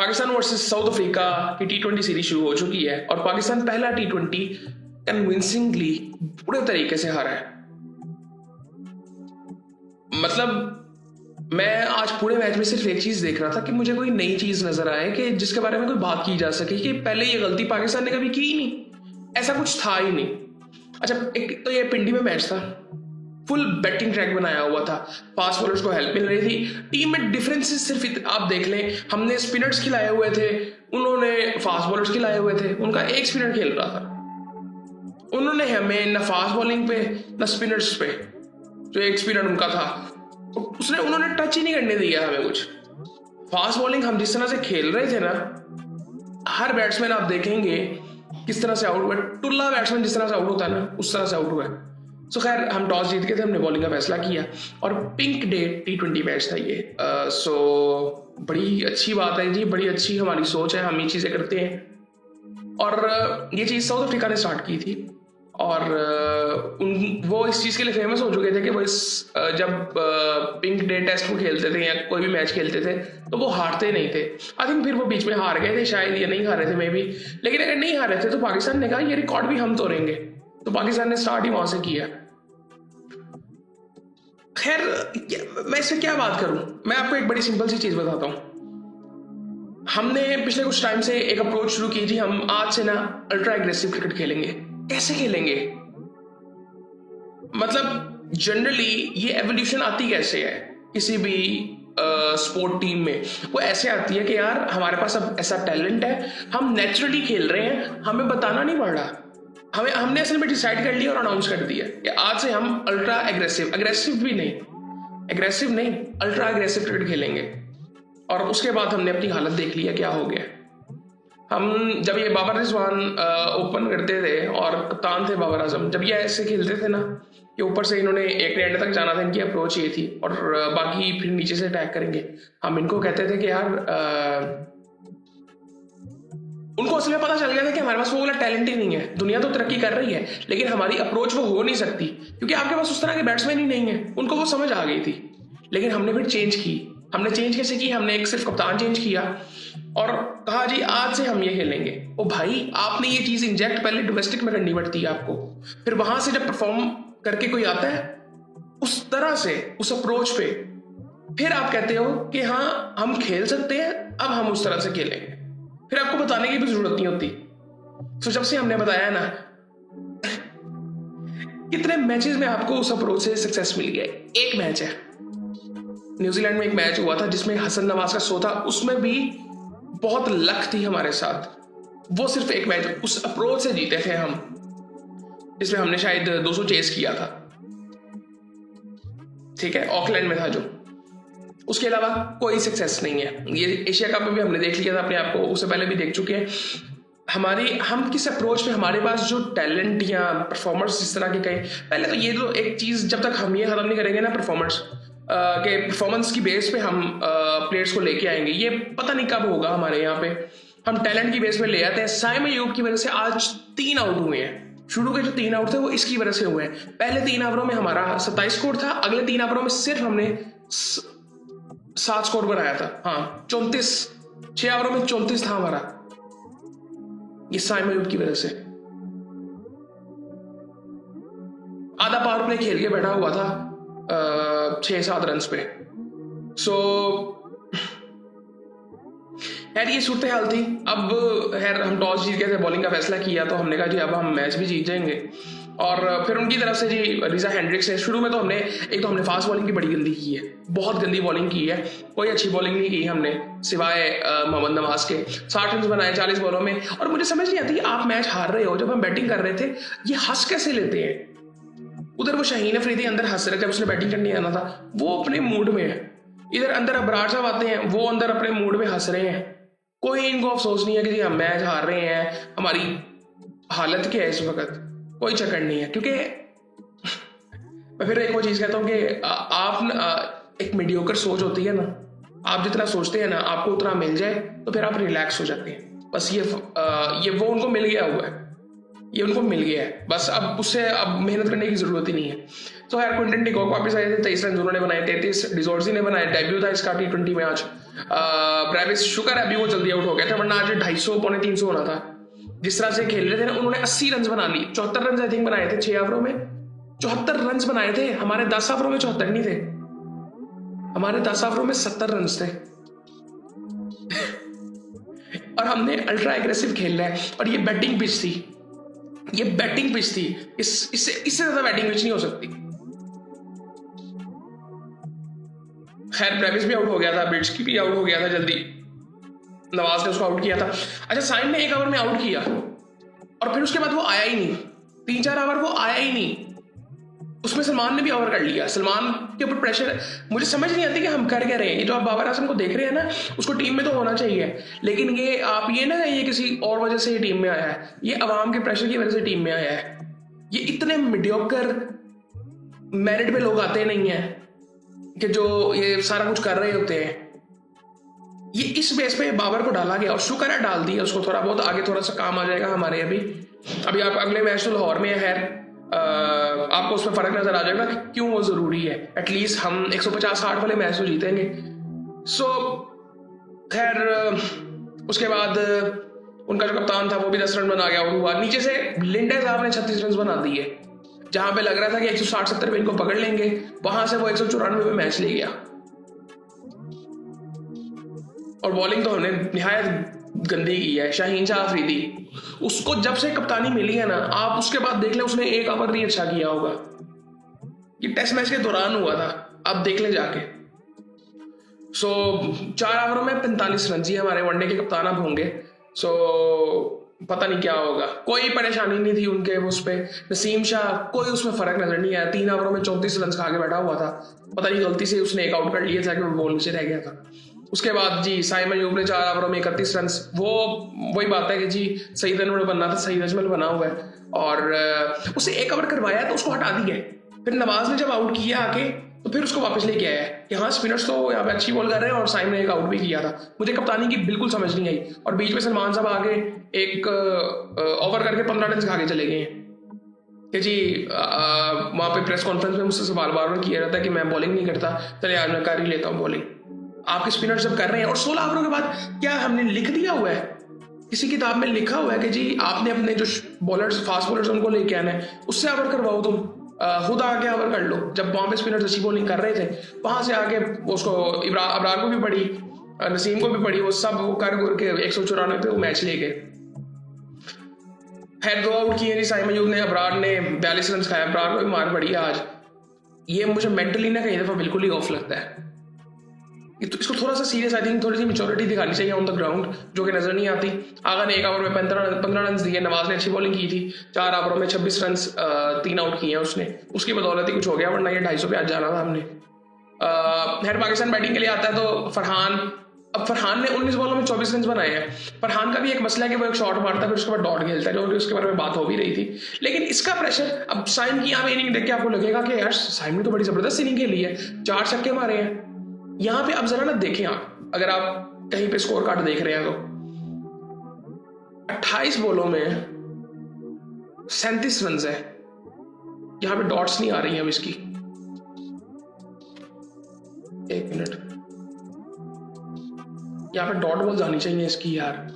Pakistan versus south Africa की T20 series शुरू हो चुकी है और पाकिस्तान पहला T20 कन्विंसिंगली पूरे तरीके से हारा है। मतलब मैं आज पूरे मैच में सिर्फ एक चीज देख रहा था कि मुझे कोई नई चीज नजर आए कि जिसके बारे में कोई बात की जा सके कि पहले ये गलती पाकिस्तान ने कभी की ही नहीं, ऐसा कुछ था ही नहीं। अच्छा, एक तो ये पिंडी में मैच था, फुल बैटिंग ट्रैक बनाया हुआ था, फास्ट बॉलर्स को हेल्प मिल रही थी, टीम में डिफरेंसेस सिर्फ आप देख लें, हमने स्पिनर्स खिलाए हुए थे, उन्होंने फास्ट बॉलर्स खिलाए हुए थे, उनका एक स्पिनर खेल रहा था, उन्होंने हमें न फास्ट बॉलिंग पे न स्पिनर्स पे, जो एक स्पिनर उनका था उन्होंने टच ही नहीं करने दिया हमें कुछ। फास्ट बॉलिंग हम जिस तरह से खेल रहे थे ना, हर बैट्समैन आप देखेंगे किस तरह से आउट हुआ, टुल्ला बैट्समैन जिस तरह से आउट होता है ना उस तरह से आउट हुआ है। सो खैर हम टॉस जीत के थे, हमने बॉलिंग का फैसला किया और पिंक डे T20 मैच था ये। सो बड़ी अच्छी बात है जी, बड़ी अच्छी हमारी सोच है, हम ये चीज़ें करते हैं। और ये चीज़ साउथ अफ्रीका ने स्टार्ट की थी और वो इस चीज़ के लिए फेमस हो चुके थे कि वो जब पिंक डे टेस्ट को खेलते थे या कोई भी मैच खेलते थे तो वो हारते नहीं थे। आई थिंक फिर वो बीच में हार गए थे शायद, या नहीं हारे थे मे बी, लेकिन अगर नहीं हारे थे तो पाकिस्तान ने कहा ये रिकॉर्ड भी हम तोड़ेंगे, तो पाकिस्तान ने स्टार्ट ही वहां से किया। खैर मैं इससे क्या बात करूं, मैं आपको एक बड़ी सिंपल सी चीज बताता हूं। हमने पिछले कुछ टाइम से एक अप्रोच शुरू की थी, हम आज से ना अल्ट्रा एग्रेसिव क्रिकेट खेलेंगे। कैसे खेलेंगे, मतलब जनरली ये एवोल्यूशन आती कैसे है किसी भी स्पोर्ट टीम में? वो ऐसे आती है कि यार हमारे पास अब ऐसा टैलेंट है, हम नेचुरली खेल रहे हैं, हमें बताना नहीं पड़ रहा, हमने असल में डिसाइड कर लिया और अनाउंस कर दिया कि आज से हम अल्ट्रा एग्रेसिव नहीं अल्ट्रा एग्रेसिव क्रिकेट खेलेंगे। और उसके बाद हमने अपनी हालत देख लिया क्या हो गया। हम जब ये बाबर रिजवान ओपन करते थे और कप्तान थे बाबर आजम, जब ये ऐसे खेलते थे ना कि ऊपर से इन्होंने एक एंड तक जाना था, इनकी अप्रोच ये थी और बाकी फिर नीचे से अटैक करेंगे, हम इनको कहते थे कि यार उनको असल में पता चल गया था कि हमारे पास वो वाला टैलेंट ही नहीं है। दुनिया तो तरक्की कर रही है लेकिन हमारी अप्रोच वो हो नहीं सकती क्योंकि आपके पास उस तरह के बैट्समैन ही नहीं है। उनको वो समझ आ गई थी, लेकिन हमने फिर चेंज की। हमने चेंज कैसे की? हमने एक सिर्फ कप्तान चेंज किया और कहा जी आज से हम ये खेलेंगे। ओ भाई, आपने ये चीज इंजेक्ट पहले डोमेस्टिक में करनी पड़ती है आपको, फिर वहां से जब परफॉर्म करके कोई आता है उस तरह से, उस अप्रोच पे, फिर आप कहते हो कि हाँ हम खेल सकते हैं, अब हम उस तरह से खेलेंगे। फिर आपको बताने की भी जरूरत नहीं होती। तो जब से हमने बताया ना, कितने मैचेस में आपको उस अप्रोच से सक्सेस मिल गया। एक मैच है, न्यूजीलैंड में एक मैच हुआ था जिसमें हसन नवाज का शो था, उसमें भी बहुत लक थी हमारे साथ। वो सिर्फ एक मैच, उस अप्रोच से जीते थे हम, जिसमें हमने शायद 200 चेस किया था, ठीक है, ऑकलैंड में था जो। उसके अलावा कोई सक्सेस नहीं है। ये एशिया कप में भी हमने देख लिया था अपने आप को, उससे पहले भी देख चुके हैं। हम किस अप्रोच पे, हमारे पास जो टैलेंट या परफॉर्मर्स इस तरह के कहें, पहले तो ये तो एक चीज जब तक हम ये खत्म नहीं करेंगे ना परफॉर्मर्स के परफॉर्मेंस की बेस पे हम प्लेयर्स को लेके आएंगे, ये पता नहीं कब होगा। हमारे यहाँ पे हम टैलेंट की बेस पे ले आते हैं। साइम अयूब की वजह से आज 3 आउट हुए हैं। शुरू के जो 3 आउट थे वो इसकी वजह से हुए हैं। पहले 3 ओवरों में हमारा 27 स्कोर था, अगले 3 ओवरों में सिर्फ हमने 7 स्कोर बनाया था। हाँ 34, 6 ओवरों में 34 था हमारा, ये साइम अयूब की वजह से। आधा पावर प्ले खेल के बैठा हुआ था 6-7 रन पे। सो यार ये सूरत हाल थी। अब खैर हम टॉस जीत गए थे, बॉलिंग का फैसला किया, तो हमने कहा जी अब हम मैच भी जीत जाएंगे। और फिर उनकी तरफ से जी रिजा हेंड्रिक्स ने, शुरू में तो हमने फास्ट बॉलिंग की बड़ी गंदी की है, बहुत गंदी बॉलिंग की है। कोई अच्छी बॉलिंग नहीं की हमने सिवाय मोहम्मद नवाज के। 60 रन बनाए 40 बॉलों में। और मुझे समझ नहीं आती, आप मैच हार रहे हो, जब हम बैटिंग कर रहे थे ये हंस कैसे लेते हैं? उधर वो शाहीन अफरीदी अंदर हंस रहे, जब उसने बैटिंग करने आना था वो अपने मूड में है। इधर अंदर अबरार साहब आते हैं, वो अंदर अपने मूड में हंस रहे हैं। कोई इनको अफसोस नहीं है कि जी हम मैच हार रहे हैं, हमारी हालत क्या है इस वक्त, कोई चक्कर नहीं है। क्योंकि मैं फिर एक और चीज कहता हूँ कि आप एक मीडियोकर सोच होती है ना, आप जितना सोचते हैं ना आपको उतना मिल जाए तो फिर आप रिलैक्स हो जाते हैं। बस ये वो उनको मिल गया हुआ है, ये उनको मिल गया है, बस अब उससे अब मेहनत करने की जरूरत ही नहीं है। तो यार क्विंटन डिकॉक वापस आए थे, 23 रन उन्होंने बनाए, 33 डिजोर्जी ने बनाए। डेब्यू था इसका T20 में आज। ब्रेविस शुक्र है अभी वो जल्दी आउट हो गया था, वरना आज 250 पौने 300 होना था। जिस तरह से खेल रहे थे ना, उन्होंने 80 रन बना लिए, 74 रन आई थिंक बनाए थे 6 ओवरों में, 74 रन बनाए थे। हमारे 10 ओवरों में 74 नहीं थे, हमारे 10 ओवरों में 70 रन थे। और हमने अल्ट्रा एग्रेसिव खेल रहा है, और ये बैटिंग पिच थी, ये बैटिंग पिच थी, इससे ज्यादा बैटिंग पिच नहीं हो सकती। खैर ब्रेविस भी आउट हो गया था, बिट्सकी भी आउट हो गया था जल्दी, नवाज ने उसको आउट किया था। अच्छा, साइम ने 1 ओवर में आउट किया और फिर उसके बाद वो आया ही नहीं, 3-4 ओवर वो आया ही नहीं। उसमें सलमान ने भी ओवर कर लिया। सलमान के ऊपर प्रेशर, मुझे समझ नहीं आती कि हम कर क्या रहे हैं। ये जो आप बाबर आजम को देख रहे हैं ना, उसको टीम में तो होना चाहिए, लेकिन ये आप ये ना ये किसी और वजह से टीम में आया है, ये अवाम के प्रेशर की वजह से टीम में आया है। ये इतने मीडियोकर मेरिट पे लोग आते नहीं है कि जो ये सारा कुछ कर रहे होते हैं। ये इस बेस पे बाबर को डाला गया, और शुक्र है डाल दिया उसको, थोड़ा बहुत आगे थोड़ा सा काम आ जाएगा हमारे। अभी आप अगले मैच तो लाहौर में है, आपको उसमें फर्क नजर आ जाएगा कि क्यों वो जरूरी है। एटलीस्ट हम 150-60 वाले मैच तो जीतेंगे। सो खैर उसके बाद उनका जो कप्तान था वो भी 10 रन बना गया, आउट हुआ। नीचे से लिंडे साहब ने 36 रन बना दिए, जहां पे लग रहा था कि 160-70 पे इनको पकड़ लेंगे, वहां से वो 194 पे मैच ले गया। और बॉलिंग तो हमने निहायत गंदी की है। शाहीन शाह अफरीदी, उसको जब से कप्तानी मिली है ना, आप उसके बाद देख ले उसने 1 ओवर नहीं अच्छा किया होगा। ये टेस्ट मैच के दौरान हुआ था, आप देख ले जाके। सो 4 ओवरों में 45 रन जी हमारे वनडे के कप्तान अब होंगे। सो पता नहीं क्या होगा, कोई परेशानी नहीं थी उनके उस पे। नसीम शाह कोई उसमें फर्क नजर नहीं आया, 3 ओवरों में 34 रन खा के बैठा हुआ था। पता नहीं गलती से उसने 1 आउट कर लिया था कि बॉल नीचे रह गया था। उसके बाद जी साइम अयूब ने 4 ओवरों में 31 रन। वो वही बात है कि जी सईद अनवर बनना था, सईद अजमल बना हुआ है, और उसे 1 ओवर करवाया तो उसको हटा दिया। फिर नवाज ने जब आउट किया आके, तो फिर उसको वापस लेके आया कि हाँ स्पिनर्स तो यहाँ पे अच्छी बॉल कर रहे हैं, और साइम ने 1 आउट भी किया था। मुझे कप्तानी की बिल्कुल समझ नहीं आई, और बीच में सलमान साहब आगे एक ओवर करके 15 रन खा के चले गए कि जी वहाँ पे प्रेस कॉन्फ्रेंस में मुझसे सवाल बार बार किया जाता है कि मैं बॉलिंग नहीं करता, चले आज मैं कर ही लेता हूँ बॉलिंग। आपके स्पिनर जब कर रहे हैं, और 16 ओवरों के बाद क्या हमने लिख दिया हुआ है, किसी किताब में लिखा हुआ है कि जी आपने अपने जो बॉलर्स फास्ट बॉलर्स उनको लेके आना है, उससे ओवर करवाओ, तुम खुद आके ओवर कर लो। जब वहां पे स्पिनर्स अच्छी बॉलिंग कर रहे थे, वहां से आके उसको अबरार को भी पड़ी, नसीम को भी पड़ी, वो सब वो कर के 194 पे वो मैच ले गए। खैर 2 आउट किए जी साइम अयूब ने, अबरार ने 42 रन खाया, अबरार को भी मार पड़ी आज। ये मुझे मेंटली ना कई दफा बिल्कुल ही ऑफ लगता है। तो इसको थोड़ा सा सीरियस, आई थिंक थोड़ी सी मेच्योरिटी दिखानी चाहिए ऑन द ग्राउंड, जो कि नजर नहीं आती। आगा ने 1 ओवर में 15 रन दिए, नवाज ने अच्छी बॉलिंग की थी, 4 ओवरों में 26 रन, 3 आउट किए हैं उसने, उसकी बदौलत ही कुछ हो गया, वरना ये 250 पे आज जाना था हमने। खैर पाकिस्तान बैटिंग के लिए आता है तो फरहान ने 19 बॉलों में 24 रन बनाए हैं। फरहान का भी एक मसला है कि वो एक शॉट मारता है, फिर उसके बाद डॉट खेलता है, जो उसके बारे में बात हो भी रही थी। लेकिन इसका प्रेशर, अब साइम की यहाँ इनिंग देख के आपको लगेगा कि यार साइम ने तो बड़ी जबरदस्त इनिंग खेली है, 4 छक्के मारे हैं। यहां पे अब जरा ना देखें आप, अगर आप कहीं पे स्कोर कार्ड देख रहे हैं तो 28 बॉलों में 37 रन है। यहां पे डॉट्स नहीं आ रही हैं अब इसकी, 1 मिनट, यहां पे डॉट बॉल जानी चाहिए इसकी यार।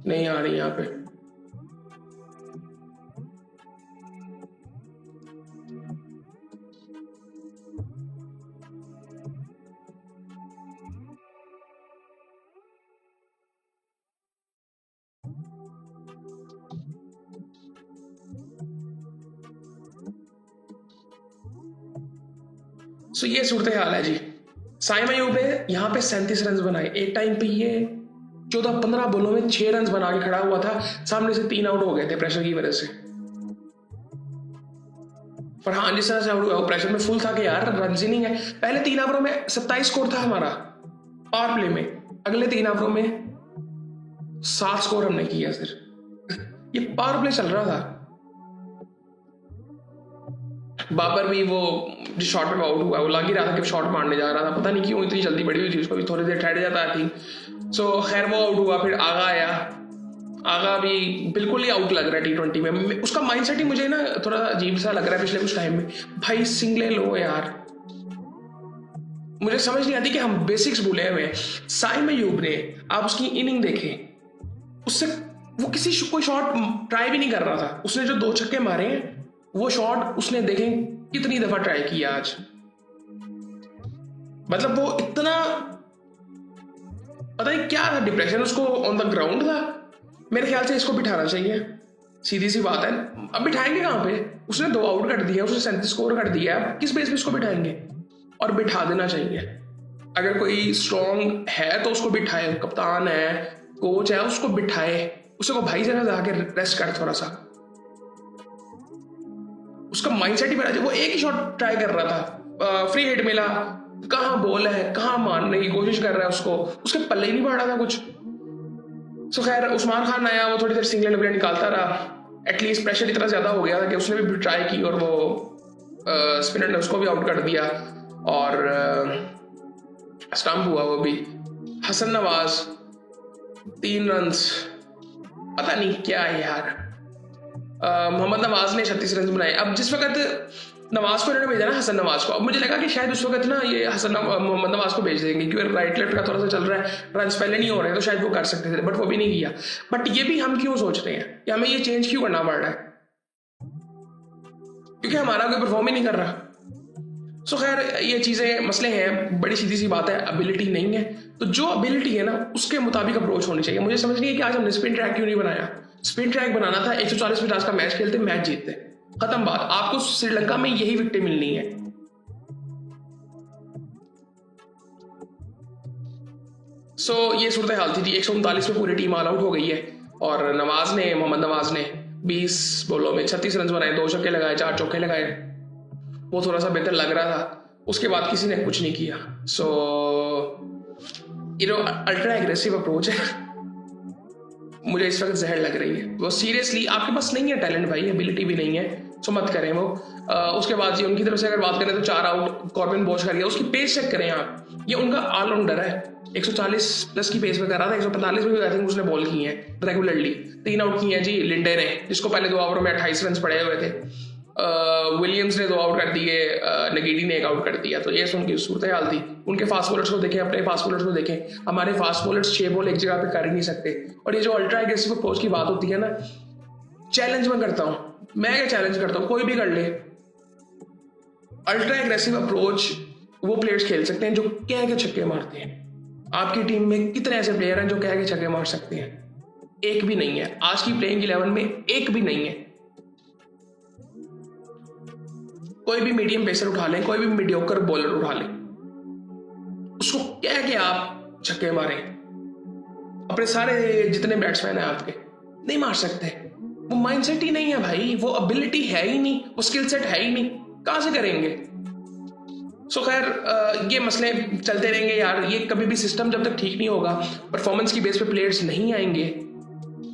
नहीं आ रही यहां पे। सो ये सूरत हाल है जी। साइम अयूब ने यहाँ पे 37 रन बनाए। एक टाइम पे ये 14-15 बॉलों में 6 रन बना के खड़ा हुआ था, सामने से 3 आउट हो गए थे प्रेशर की वजह से। फरहान जिस तरह से आउट हुआ, प्रेशर में फुल था कि यार रन ही नहीं है। पहले 3 ओवरों में 27 स्कोर था हमारा पावर प्ले में, अगले 3 ओवरों में 7 स्कोर हमने किया सिर्फ। ये पावर प्ले चल रहा था। बाबर भी वो जो शॉट पे आउट हुआ, वो लग ही रहा था कि शॉट मारने जा रहा था, पता नहीं क्यों इतनी जल्दी बड़ी हुई थी उसको, भी थोड़ी देर ठहर जाता थी। सो खैर वो आउट हुआ, फिर आगा आया, आगा भी बिल्कुल ही आउट लग रहा है T20 में। उसका माइंडसेट ही मुझे ना थोड़ा अजीब सा लग रहा है पिछले कुछ टाइम में। भाई सिंगले लो यार, मुझे समझ नहीं आती कि हम बेसिक्स भूले हुए हैं। साइम अयूब ने, आप उसकी इनिंग देखें, उससे वो कोई शॉट ट्राई भी नहीं कर रहा था। उसने जो 2 छक्के मारे हैं वो शॉट उसने देखें कितनी दफा ट्राई किया आज। मतलब वो इतना पता नहीं क्या था, डिप्रेशन उसको ऑन द ग्राउंड था। मेरे ख्याल से इसको बिठाना चाहिए, सीधी सी बात है। अब बिठाएंगे कहाँ पे? उसने 2 आउट कर दिया, उसने 37 स्कोर कर दिया, किस बेस पे उसको बिठाएंगे? और बिठा देना चाहिए। अगर कोई स्ट्रॉन्ग है तो उसको बिठाए, कप्तान है, कोच है, उसको बिठाए, उसको भाई जरा जाके रेस्ट कर थोड़ा सा। उसका माइंडसेट ही बना, वो एक ही शॉट ट्राई कर रहा था, फ्री हिट मिला, कहाँ बॉल है, कहाँ मारने की कोशिश कर रहा है, उसके पल्ले ही नहीं पड़ रहा था कुछ। सो खैर उस्मान खान आया, वो थोड़ी देर सिंगल डबल निकालता रहा। एटलीस्ट प्रेशर इतना ज्यादा हो गया था कि उसने भी ट्राई की और वो स्पिनर ने उसको भी आउट कर दिया और स्टंप हुआ वो भी। हसन नवाज 3 रन्स, पता नहीं क्या है यार। मोहम्मद नवाज ने 36 रन बनाए। अब जिस वक्त नवाज को इन्होंने भेजा ना, हसन नवाज को, अब मुझे लगा कि शायद उस वक्त ना ये मोहम्मद नवाज को भेज देंगे क्योंकि राइट लेफ्ट का थोड़ा सा चल रहा है, रन पहले नहीं हो रहे हैं, तो शायद वो कर सकते थे, बट वो भी नहीं किया। बट ये भी हम क्यों सोच रहे हैं कि हमें ये चेंज क्यों करना पड़ रहा है? क्योंकि हमारा कोई परफॉर्म ही नहीं कर रहा। सो खैर ये चीज़ें मसले हैं, बड़ी सीधी सी बात है, एबिलिटी नहीं है। तो जो एबिलिटी है ना उसके मुताबिक अप्रोच होनी चाहिए। मुझे समझ नहीं है कि आज हमने स्पिन ट्रैक क्यों नहीं बनाया। स्पिन ट्रैक बनाना था, 140-50 का मैच खेलते, मैच जीतते, खत्म बात। आपको श्रीलंका में यही विकेटें मिलनी है। सो ये सूरत हाल थी। 139 में पूरी टीम ऑल आउट हो गई है और मोहम्मद नवाज ने 20 बॉलों में 36 रन बनाए, 2 छक्के लगाए, 4 चौके लगाए। वो थोड़ा सा बेहतर लग रहा था। उसके बाद किसी ने कुछ नहीं किया। सो अल्ट्रा एग्रेसिव अप्रोच है, मुझे इस वक्त जहर लग रही है। वो सीरियसली आपके पास नहीं है टैलेंट भाई, एबिलिटी भी नहीं है, सो मत करें वो। उसके बाद जी उनकी तरफ से अगर बात करें तो 4 आउट कॉर्बिन बॉश कर गया। उसकी पेस चेक करें आप, ये उनका ऑलराउंडर है। 140 प्लस की पेस में कर रहा था, 145 में भी आई थिंक उसने बॉल की है रेगुलरली। 3 आउट किए हैं जी लिंडे ने, जिसको पहले 2 ओवरों में 28 रन पड़े हुए थे। विलियम्स ने 2 आउट कर दिए, नगीडी ने 1 आउट कर दिया। तो ये उनकी सूरत हाल थी। उनके फास्ट बॉलर्स को देखें, अपने फास्ट बॉलर्स को देखें। हमारे फास्ट बॉलर्स 6 बॉल एक जगह पे कर ही नहीं सकते। और ये जो अल्ट्रा एग्रेसिव अप्रोच की बात होती है ना, चैलेंज मैं करता हूं, मैं क्या चैलेंज करता हूं, कोई भी कर ले। अल्ट्रा एग्रेसिव अप्रोच वो प्लेयर्स खेल सकते हैं जो कह के छक्के मारते हैं। आपकी टीम में कितने ऐसे प्लेयर हैं जो कह के छक्के मार सकते हैं? एक भी नहीं है। आज की प्लेइंग 11 में एक भी नहीं है। कोई भी मीडियम पेसर उठा लें, कोई भी मीडियोकर बॉलर उठा लें, उसको कह के आप छक्के मारें, अपने सारे जितने बैट्समैन हैं आपके, नहीं मार सकते। वो माइंडसेट ही नहीं है भाई, वो एबिलिटी है ही नहीं, वो स्किल सेट है ही नहीं, कहां से करेंगे? सो खैर ये मसले चलते रहेंगे यार। ये कभी भी सिस्टम जब तक ठीक नहीं होगा, परफॉर्मेंस की बेस पे प्लेयर्स नहीं आएंगे,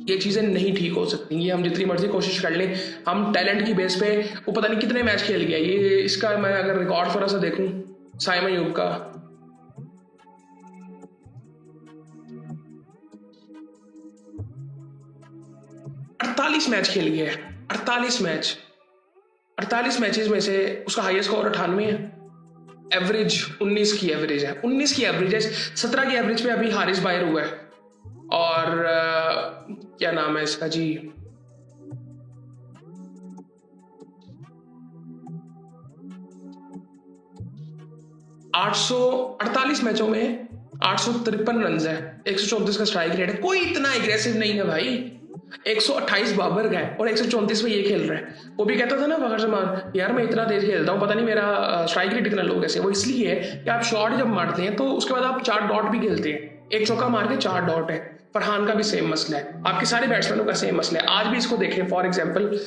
ये चीजें नहीं ठीक हो सकती। ये हम जितनी मर्जी कोशिश कर लें, हम टैलेंट की बेस पे, वो पता नहीं कितने मैच खेल गया ये। इसका मैं अगर रिकॉर्ड थोड़ा सा देखूं, साइम अयूब का 48 मैच खेल गया है। 48 मैचेस में से उसका हाईएस्ट स्कोर 98 है। एवरेज 19 की एवरेज है, 19 की एवरेज है। 17 की एवरेज पे अभी हारिस बाहर हुआ है। और क्या नाम है इसका जी, $848 मैचों में 853 रन है, 134 का स्ट्राइक रेट है। कोई इतना एग्रेसिव नहीं है भाई। 128 बाबर का है और 134 में ये खेल रहा है। वो भी कहता था ना फखर जमान, यार मैं इतना तेज खेलता हूँ, पता नहीं मेरा स्ट्राइक रेट इतना लो कैसे। वो इसलिए है कि आप शॉट जब मारते हैं तो उसके बाद आप 4 डॉट भी खेलते हैं। 1 चौका मार के 4 डॉट है। फरहान का भी सेम मसला है, आपके सारे बैट्समैनों का सेम मसला है। आज भी इसको देखें, फॉर एग्जाम्पल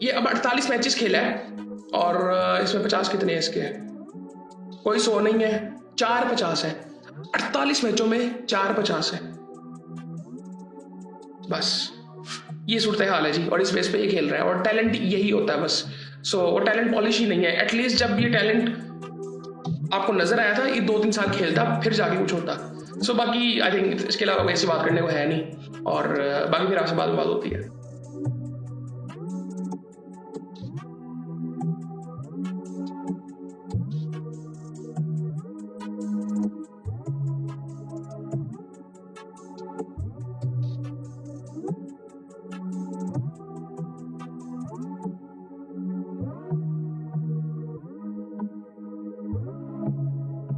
ये अब 48 मैचेस खेला है और इसमें 50 कितने हैं इसके, कोई 100 नहीं है, 450 है। 48 मैचों में 450 है, बस ये सूरत हाल है जी। और इस बेस पे ये खेल रहा है और टैलेंट यही होता है बस। सो वो टैलेंट पॉलिश ही नहीं है। एटलीस्ट जब ये टैलेंट आपको नजर आया था, ये 2-3 साल खेलता फिर जाके कुछ होता। सो बाकी आई थिंक इसके अलावा कोई ऐसी बात करने को है नहीं, और बाकी फिर आपसे बाद में बात होती है।